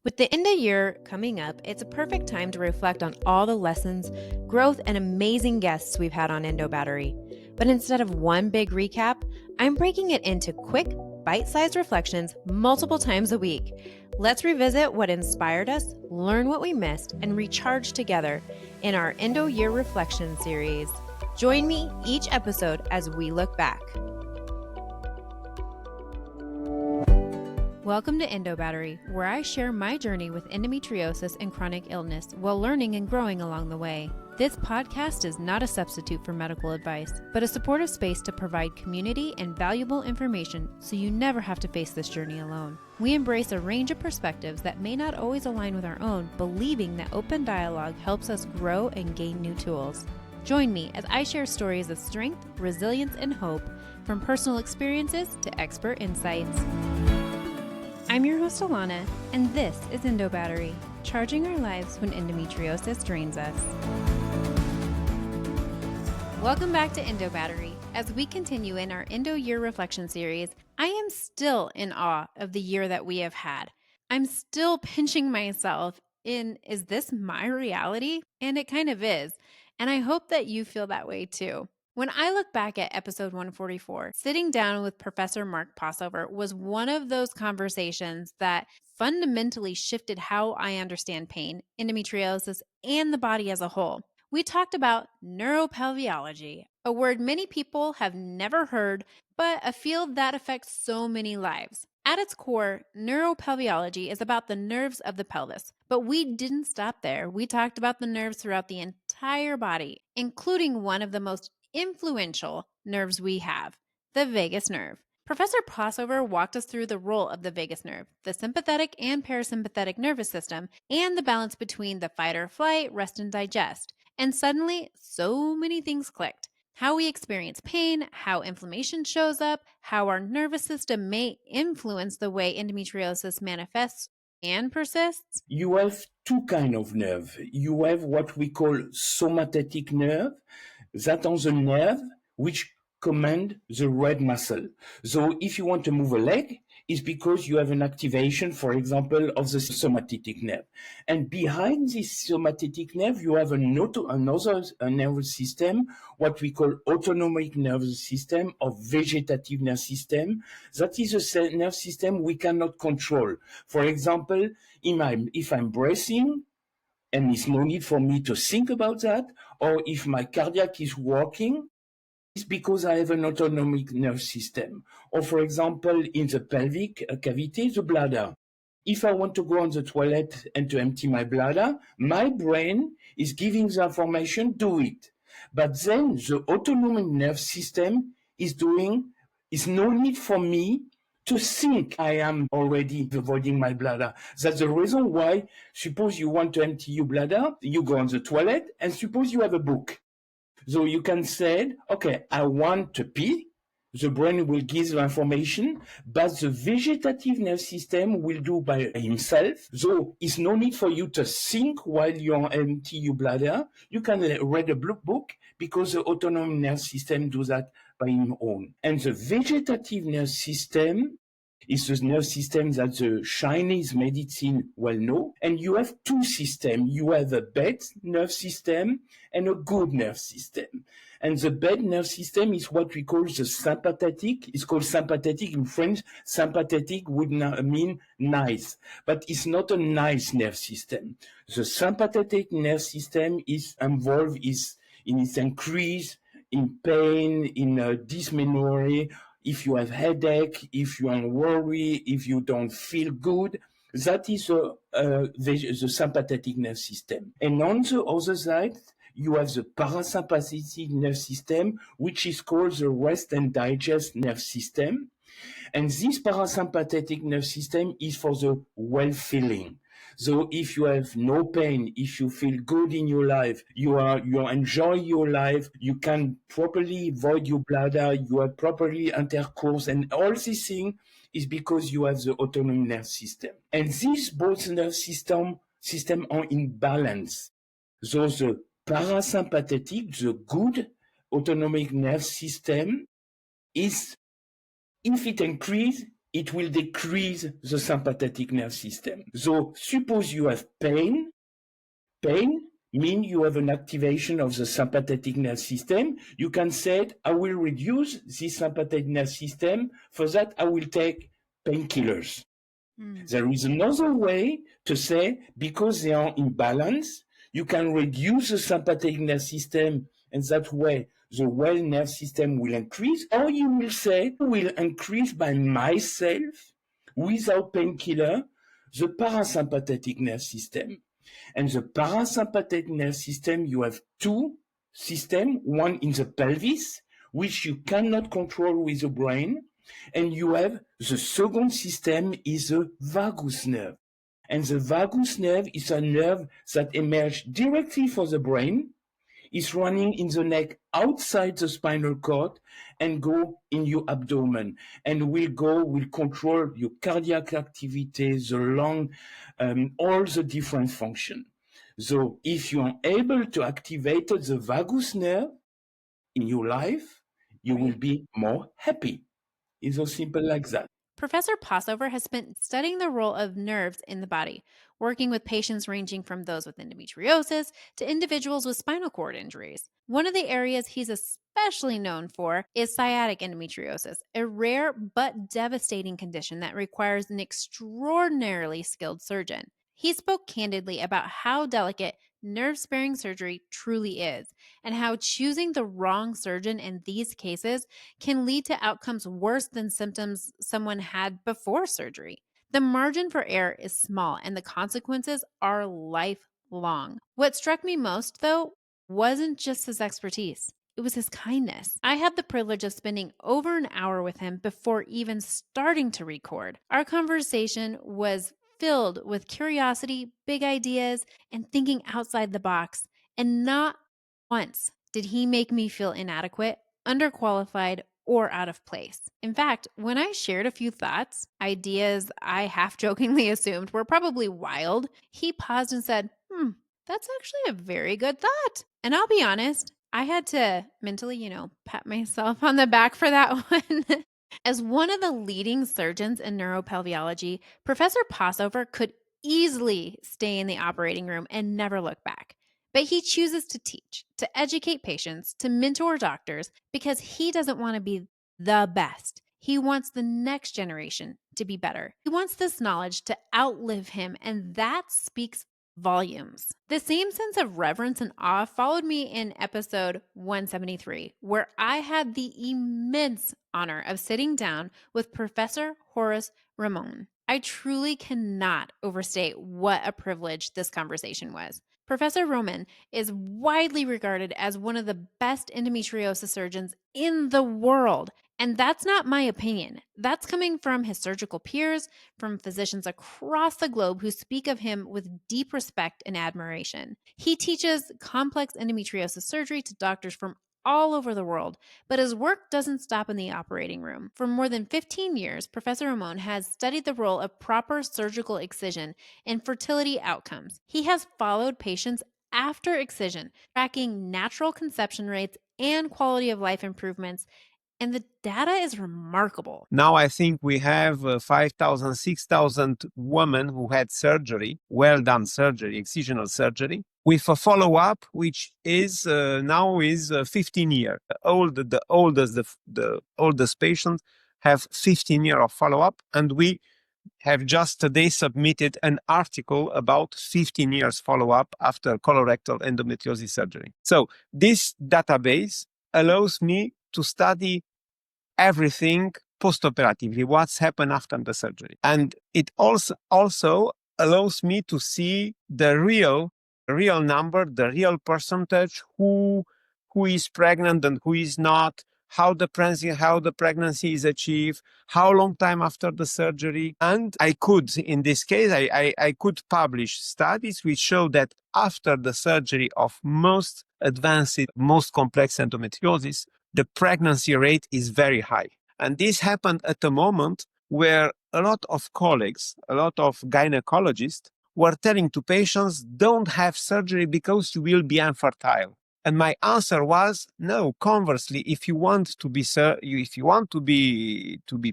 With the end of year coming up, it's a perfect time to reflect on all the lessons, growth, and amazing guests we've had on Endo Battery. But instead of one big recap, I'm breaking it into quick, bite-sized reflections multiple times a week. Let's revisit what inspired us, learn what we missed, and recharge together in our Endo Year Reflection series. Join me each episode as we look back. Welcome to Endo Battery, where I share my journey with endometriosis and chronic illness while learning and growing along the way. This podcast is not a substitute for medical advice, but a supportive space to provide community and valuable information so you never have to face this journey alone. We embrace a range of perspectives that may not always align with our own, believing that open dialogue helps us grow and gain new tools. Join me as I share stories of strength, resilience, and hope, from personal experiences to expert insights. I'm your host, Alana, and this is Endo Battery, charging our lives when endometriosis drains us. Welcome back to Endo Battery. As we continue in our Endo Year Reflection series, I am still in awe of the year that we have had. I'm still pinching myself in, is this my reality? And it kind of is. And I hope that you feel that way too. When I look back at episode 144, sitting down with Professor Mark Possover was one of those conversations that fundamentally shifted how I understand pain, endometriosis, and the body as a whole. We talked about neuropelveology, a word many people have never heard, but a field that affects so many lives. At its core, neuropelveology is about the nerves of the pelvis. But we didn't stop there. We talked about the nerves throughout the entire body, including one of the most influential nerves we have, the vagus nerve. Professor Possover walked us through the role of the vagus nerve, the sympathetic and parasympathetic nervous system, and the balance between the fight or flight, rest and digest. And suddenly, so many things clicked. How we experience pain, how inflammation shows up, how our nervous system may influence the way endometriosis manifests and persists. You have two kinds of nerve. You have what we call somatic nerve, that on the nerve which command the red muscle. So if you want to move a leg, it's because you have an activation, for example, of the somatic nerve. And behind this somatic nerve, you have another nervous system, what we call autonomic nervous system or vegetative nervous system. That is a nerve system we cannot control. For example, if I'm breathing, and it's no need for me to think about that, or if my cardiac is working, it's because I have an autonomic nerve system. Or for example, in the pelvic cavity, the bladder. If I want to go on the toilet and to empty my bladder, my brain is giving the information, do it. But then the autonomic nerve system is no need for me to think I am already avoiding my bladder. That's the reason why, suppose you want to empty your bladder, you go on the toilet, and suppose you have a book. So you can say, okay, I want to pee. The brain will give the information, but the vegetative nerve system will do by himself. So it's no need for you to think while you empty your bladder. You can read a book because the autonomic nerve system does that by his own. And the vegetative nerve system is the nerve system that the Chinese medicine well know. And you have two systems. You have a bad nerve system and a good nerve system. And the bad nerve system is what we call the sympathetic. It's called sympathetic in French. Sympathetic would mean nice, but it's not a nice nerve system. The sympathetic nerve system is involved in its increase in pain, in dysmenorrhea, if you have headache, if you are worried, if you don't feel good. That is the sympathetic nerve system. And on the other side, you have the parasympathetic nerve system, which is called the rest and digest nerve system. And this parasympathetic nerve system is for the well-feeling. So if you have no pain, if you feel good in your life, you enjoy your life, you can properly void your bladder, you have properly intercourse, and all these things is because you have the autonomic nerve system. And these both nerve system are in balance. So the parasympathetic, the good autonomic nerve system is, if it increases, it will decrease the sympathetic nerve system. So suppose you have pain. Pain means you have an activation of the sympathetic nerve system. You can say, I will reduce the sympathetic nerve system. For that, I will take painkillers. There is another way to say, because they are in balance, you can reduce the sympathetic nerve system, and that way the well nerve system will increase, or you will say, will increase by myself, without painkiller, the parasympathetic nerve system. And the parasympathetic nerve system, you have two systems, one in the pelvis, which you cannot control with the brain, and you have the second system is the vagus nerve. And the vagus nerve is a nerve that emerges directly from the brain, is running in the neck outside the spinal cord and go in your abdomen and will control your cardiac activity, the lung, all the different function. So if you are able to activate the vagus nerve in your life, you will be more happy. It's so simple like that. Professor Passover has spent studying the role of nerves in the body, working with patients ranging from those with endometriosis to individuals with spinal cord injuries. One of the areas he's especially known for is sciatic endometriosis, a rare but devastating condition that requires an extraordinarily skilled surgeon. He spoke candidly about how delicate nerve sparing surgery truly is and how choosing the wrong surgeon in these cases can lead to outcomes worse than symptoms someone had before surgery. The margin for error is small and the consequences are lifelong. What struck me most, though, wasn't just his expertise. It was his kindness. I had the privilege of spending over an hour with him before even starting to record. Our conversation was filled with curiosity, big ideas, and thinking outside the box. And not once did he make me feel inadequate, underqualified, or out of place. In fact, when I shared a few thoughts, ideas I half jokingly assumed were probably wild, he paused and said, that's actually a very good thought. And I'll be honest, I had to mentally, pat myself on the back for that one. As one of the leading surgeons in neuropelveology, Professor Passover could easily stay in the operating room and never look back. But he chooses to teach, to educate patients, to mentor doctors because he doesn't want to be the best. He wants the next generation to be better. He wants this knowledge to outlive him, and that speaks volumes. The same sense of reverence and awe followed me in episode 173, where I had the immense honor of sitting down with Professor Horace Ramon. I truly cannot overstate what a privilege this conversation was. Professor Roman is widely regarded as one of the best endometriosis surgeons in the world. And that's not my opinion. That's coming from his surgical peers, from physicians across the globe who speak of him with deep respect and admiration. He teaches complex endometriosis surgery to doctors from all over the world, but his work doesn't stop in the operating room. For more than 15 years, Professor Ramon has studied the role of proper surgical excision in fertility outcomes. He has followed patients after excision, tracking natural conception rates and quality of life improvements, and the data is remarkable. Now I think we have 5,000, 6,000 women who had surgery, well done surgery, excisional surgery, with a follow-up which is now 15 years. The oldest patients have 15 years of follow-up, and we have just today submitted an article about 15 years follow-up after colorectal endometriosis surgery. So this database allows me to study everything postoperatively, what's happened after the surgery. And it also allows me to see the real number, the real percentage, who is pregnant and who is not, how the pregnancy is achieved, how long time after the surgery. And I could, in this case, I could publish studies which show that after the surgery of most advanced, most complex endometriosis, the pregnancy rate is very high. And this happened at a moment where a lot of colleagues, a lot of gynecologists were telling to patients, don't have surgery because you will be infertile. And my answer was, no, conversely, if you want to be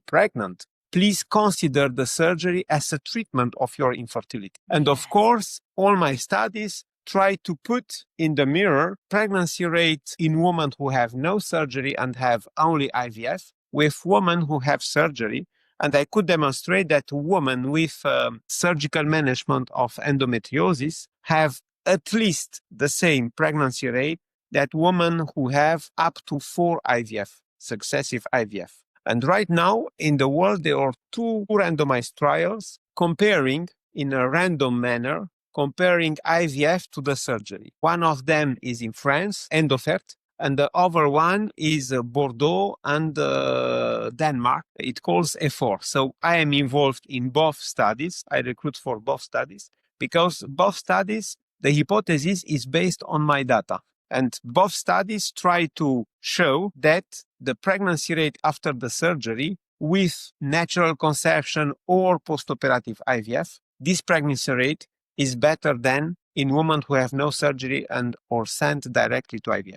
pregnant, please consider the surgery as a treatment of your infertility. And of course, all my studies try to put in the mirror pregnancy rate in women who have no surgery and have only IVF with women who have surgery. And I could demonstrate that women with surgical management of endometriosis have at least the same pregnancy rate that women who have up to 4 IVF, successive IVF. And right now in the world, there are 2 randomized trials comparing in a random manner, comparing IVF to the surgery. One of them is in France, Endofert, and the other one is Bordeaux and Denmark. It calls EFOR. So I am involved in both studies. I recruit for both studies because both studies, the hypothesis is based on my data. And both studies try to show that the pregnancy rate after the surgery with natural conception or postoperative IVF, this pregnancy rate is better than in women who have no surgery and or sent directly to IVF.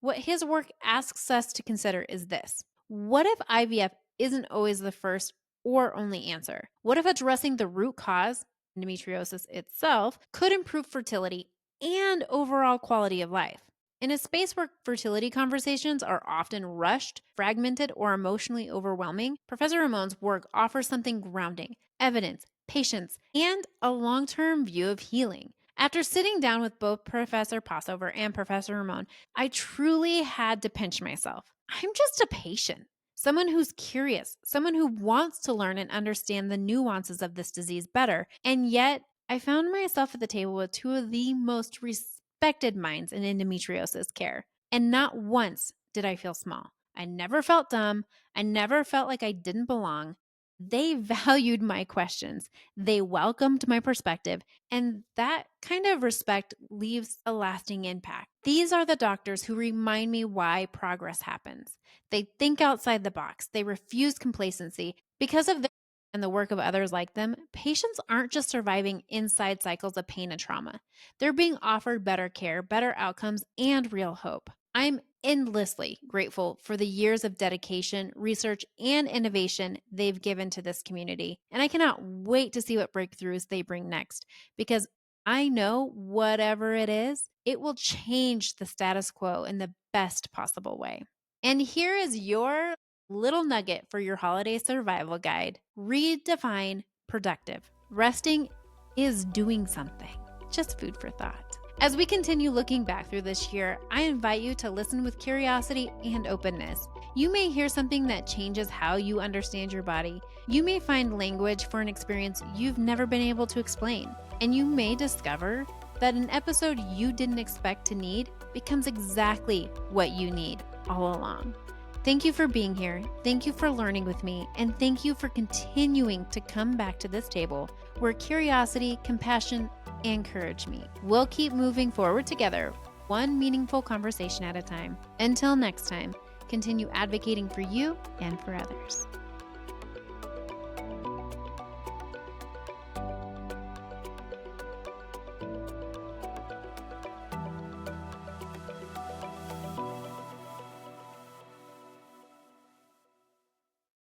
What his work asks us to consider is this. What if IVF isn't always the first or only answer? What if addressing the root cause, endometriosis itself, could improve fertility and overall quality of life? In a space where fertility conversations are often rushed, fragmented, or emotionally overwhelming, Professor Ramon's work offers something grounding, evidence, patience, and a long-term view of healing. After sitting down with both Professor Passover and Professor Ramon, I truly had to pinch myself. I'm just a patient, someone who's curious, someone who wants to learn and understand the nuances of this disease better. And yet, I found myself at the table with 2 of the most respected minds in endometriosis care. And not once did I feel small. I never felt dumb. I never felt like I didn't belong. They valued my questions. They welcomed my perspective, and that kind of respect leaves a lasting impact. These are the doctors who remind me why progress happens. They think outside the box. They refuse complacency. Because of this and the work of others like them, patients aren't just surviving inside cycles of pain and trauma. They're being offered better care, better outcomes, and real hope. I'm endlessly grateful for the years of dedication, research, and innovation they've given to this community. And I cannot wait to see what breakthroughs they bring next, because I know whatever it is, it will change the status quo in the best possible way. And here is your little nugget for your holiday survival guide. Redefine productive. Resting is doing something. Just food for thought. As we continue looking back through this year, I invite you to listen with curiosity and openness. You may hear something that changes how you understand your body. You may find language for an experience you've never been able to explain. And you may discover that an episode you didn't expect to need becomes exactly what you need all along. Thank you for being here. Thank you for learning with me. And thank you for continuing to come back to this table where curiosity, compassion, and courage meet. We'll keep moving forward together, one meaningful conversation at a time. Until next time, continue advocating for you and for others.